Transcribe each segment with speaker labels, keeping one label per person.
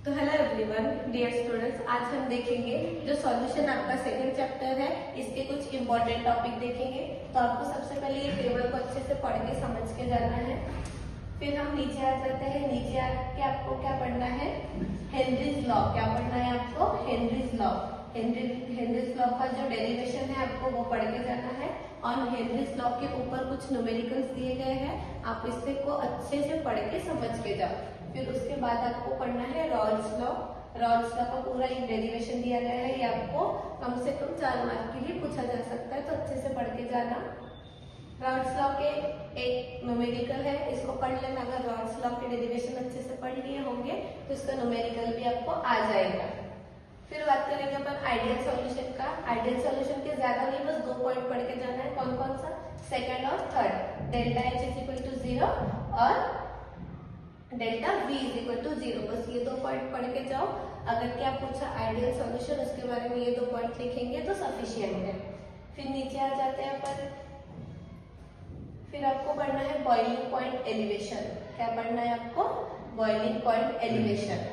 Speaker 1: तो hello everyone, dear students, आज हम देखेंगे जो सॉल्यूशन आपका सेकंड चैप्टर है, इसके कुछ इंपॉर्टेंट टॉपिक देखेंगे। तो आपको सबसे पहले ये टेबल को अच्छे से पढ़ के समझ के जाना है। फिर हम नीचे आ जाते हैं। नीचे आके आपको क्या पढ़ना है? Henry's law. क्या पढ़ना है आपको? Henry's law. हेनरीज लॉ का जो डेरिवेशन है आपको वो पढ़ के जाना है। और हेनरीज लॉ के ऊपर कुछ न्यूमेरिकल्स दिए गए हैं, आप इससे को अच्छे से पढ़ के समझ के जाओ। फिर उसके बाद आपको पढ़ना है रॉल्स लॉ। रॉल्स लॉ का पूरा एक डेरिवेशन दिया गया है, ये आपको कम से कम 4 मार्क के लिए पूछा जा सकता है, तो अच्छे से पढ़ के जाना। रॉल्स लॉ के एक न्यूमेरिकल है, इसको पढ़ लेना। अगर रॉल्स लॉ के डेरिवेशन अच्छे से पढ़ लिए होंगे तो इसका न्यूमेरिकल भी आपको आ जाएगा। फिर बात करेंगे अपन आइडियल सॉल्यूशन का। आइडियल सॉल्यूशन के ज्यादा नहीं, बस 2 पॉइंट पढ़ के जाना है। कौन कौन सा? सेकंड और third. Delta H is equal to 0 और delta V is equal to 0। बस ये 2 पॉइंट पढ़ के जाओ। अगर क्या पूछा आइडियल सॉल्यूशन, उसके बारे में ये 2 पॉइंट लिखेंगे तो सफिशिएंट है। फिर नीचे आ जाते हैं अपन। फिर आपको पढ़ना है बॉइलिंग पॉइंट एलिवेशन। क्या पढ़ना है आपको? Boiling point elevation.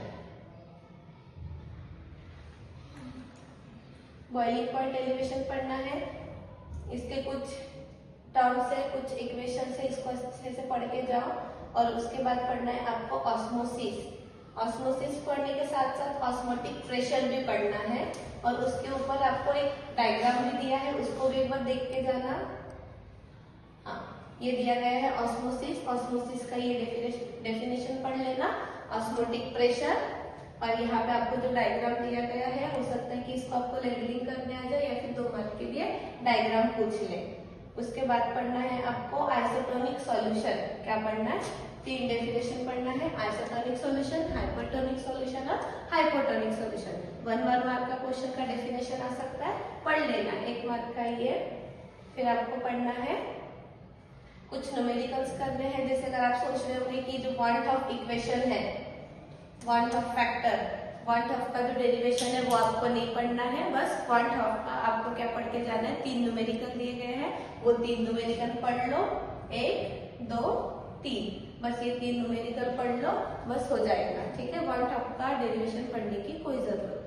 Speaker 1: Boiling point elevation पढ़ना है। इसके कुछ टर्म्स है, कुछ इक्वेशन है, इसको अच्छे से पढ़ के जाओ। और उसके बाद पढ़ना है आपको ऑस्मोसिस। ऑस्मोसिस पढ़ने के साथ साथ ऑस्मोटिक प्रेशर भी पढ़ना है। और उसके ऊपर आपको एक डायग्राम भी दिया है, उसको भी एक बार देख के जाना। हाँ, ये दिया गया है ऑस्मोसिस। ऑस्मोसिस का ये डेफिनेशन पढ़ लेना, ऑस्मोटिक प्रेशर। और यहाँ पे आपको जो डायग्राम दिया गया है, हो सकता है कि इसको आपको लेबलिंग करने आ जाए या फिर 2 मार्क के लिए डायग्राम पूछ ले। उसके बाद पढ़ना है आपको आइसोटोनिक सॉल्यूशन। क्या पढ़ना है? 3 डेफिनेशन पढ़ना है, आइसोटोनिक सॉल्यूशन, हाइपरटोनिक सॉल्यूशन और हाइपोटोनिक सॉल्यूशन। 1 मार्क का क्वेश्चन का डेफिनेशन आ सकता है, पढ़ लेना। 1 मार्क का ये। फिर आपको पढ़ना है कुछ न्यूमेरिकल्स करने हैं। जैसे अगर आप सोच रहे होंगे कि जो वांट ऑफ इक्वेशन है, want of factor, want of का जो डेरिवेशन है वो आपको नहीं पढ़ना है। बस वांट ऑफ का आपको क्या पढ़ के जाना है? 3 न्यूमेरिकल दिए गए हैं, वो 3 न्यूमेरिकल पढ़ लो। 1 2 3, बस ये 3 न्यूमेरिकल पढ़ लो, बस हो जाएगा। ठीक है, वांट ऑफ का डेरिवेशन पढ़ने की कोई जरूरत